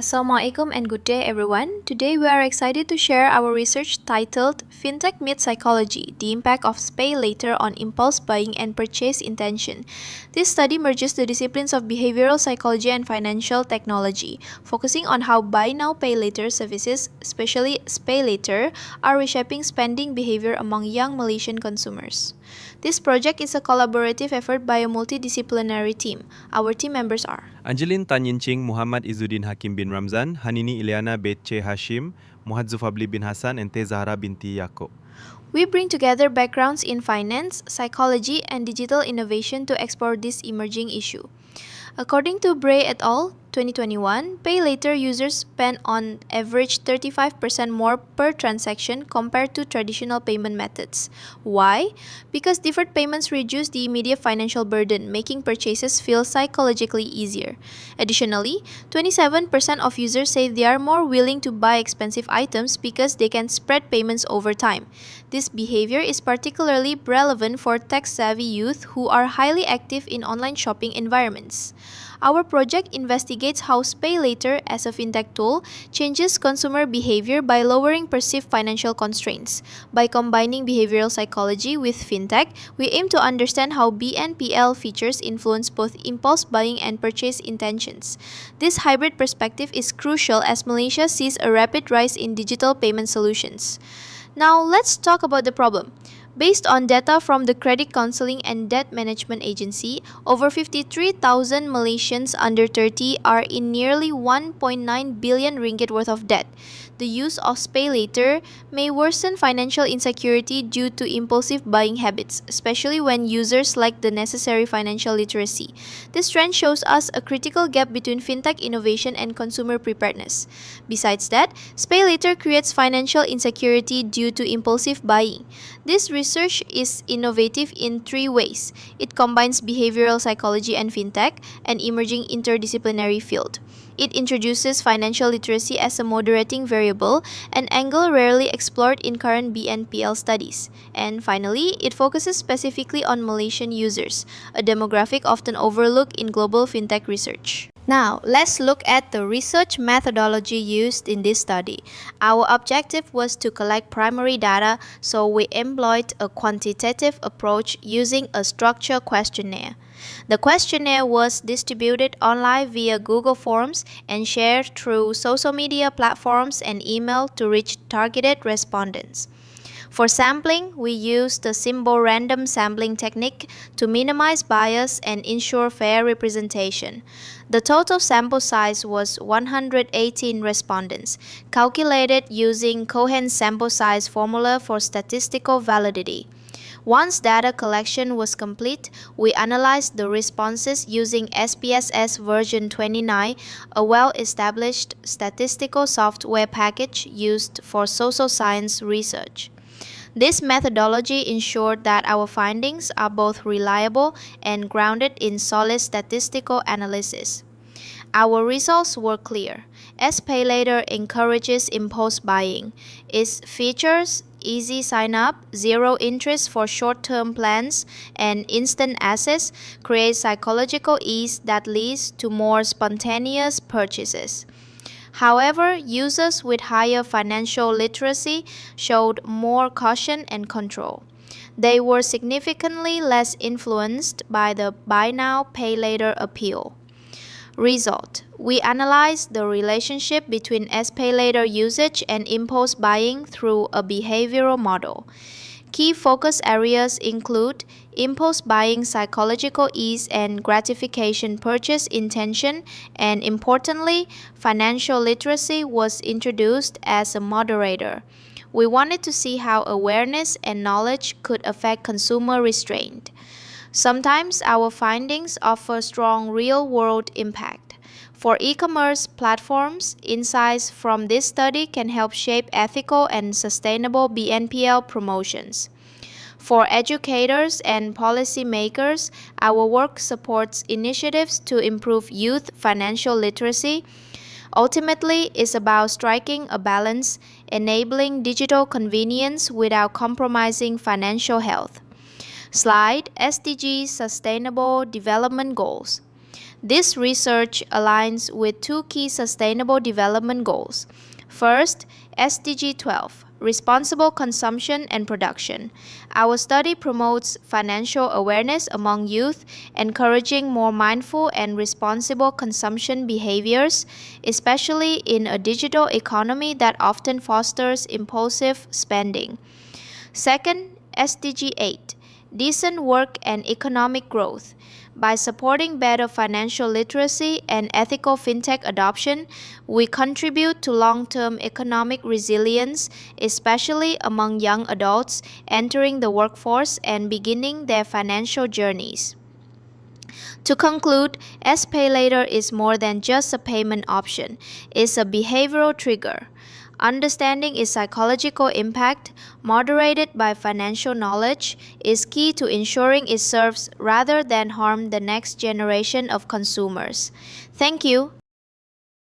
Assalamualaikum and good day everyone. Today we are excited to share our research titled Fintech Meets Psychology: The Impact of Pay Later on Impulse Buying and Purchase Intention. This study merges the disciplines of behavioral psychology and financial technology, focusing on how buy now pay later services, especially pay later, are reshaping spending behavior among young Malaysian consumers. This project is a collaborative effort by a multidisciplinary team. Our team members are Angelin Tan Yin Ching, Muhammad Izzuddin Hakim bin Ramzan, Hanini Ilyana Betche Hashim, Muhammad Zufabli bin Hassan, and Teh Zahra binti Yaakob. We bring together backgrounds in finance, psychology, and digital innovation to explore this emerging issue. According to Bray et al., 2021, pay later users spend on average 35% more per transaction compared to traditional payment methods. Why? Because deferred payments reduce the immediate financial burden, making purchases feel psychologically easier. Additionally, 27% of users say they are more willing to buy expensive items because they can spread payments over time. This behavior is particularly relevant for tech-savvy youth who are highly active in online shopping environments. Our project investigates how Pay Later as a fintech tool changes consumer behavior by lowering perceived financial constraints. By combining behavioral psychology with fintech, we aim to understand how BNPL features influence both impulse buying and purchase intentions. This hybrid perspective is crucial as Malaysia sees a rapid rise in digital payment solutions. Now, let's talk about the problem. Based on data from the Credit Counseling and Debt Management Agency, over 53,000 Malaysians under 30 are in nearly 1.9 billion ringgit worth of debt. The use of pay later may worsen financial insecurity due to impulsive buying habits, especially when users lack the necessary financial literacy. This trend shows us a critical gap between fintech innovation and consumer preparedness. Besides that, pay later creates financial insecurity due to impulsive buying. This research is innovative in three ways. It combines behavioral psychology and fintech, an emerging interdisciplinary field. It introduces financial literacy as a moderating variable, an angle rarely explored in current BNPL studies. And finally, it focuses specifically on Malaysian users, a demographic often overlooked in global fintech research. Now, let's look at the research methodology used in this study. Our objective was to collect primary data, so we employed a quantitative approach using a structured questionnaire. The questionnaire was distributed online via Google Forms and shared through social media platforms and email to reach targeted respondents. For sampling, we used the symbol random sampling technique to minimize bias and ensure fair representation. The total sample size was 118 respondents, calculated using Cohen's sample size formula for statistical validity. Once data collection was complete, we analyzed the responses using SPSS version 29, a well-established statistical software package used for social science research. This methodology ensured that our findings are both reliable and grounded in solid statistical analysis. Our results were clear. Pay later encourages impulse buying. Its features easy sign-up, zero interest for short-term plans, and instant access create psychological ease that leads to more spontaneous purchases. However, users with higher financial literacy showed more caution and control. They were significantly less influenced by the buy now, pay later appeal. Result: we analyzed the relationship between pay later usage and impulse buying through a behavioral model. Key focus areas include impulse buying, psychological ease and gratification purchase intention, and importantly, financial literacy was introduced as a moderator. We wanted to see how awareness and knowledge could affect consumer restraint. Sometimes our findings offer strong real-world impact. For e-commerce platforms, insights from this study can help shape ethical and sustainable BNPL promotions. For educators and policymakers, our work supports initiatives to improve youth financial literacy. Ultimately, it's about striking a balance, enabling digital convenience without compromising financial health. Slide: SDGs Sustainable Development Goals. This research aligns with two key sustainable development goals. First, SDG 12, responsible consumption and production. Our study promotes financial awareness among youth, encouraging more mindful and responsible consumption behaviors, especially in a digital economy that often fosters impulsive spending. Second, SDG 8, decent work and economic growth. By supporting better financial literacy and ethical fintech adoption, we contribute to long-term economic resilience, especially among young adults entering the workforce and beginning their financial journeys. To conclude, SPayLater is more than just a payment option. It's a behavioral trigger. Understanding its psychological impact, moderated by financial knowledge, is key to ensuring it serves rather than harm the next generation of consumers. Thank you.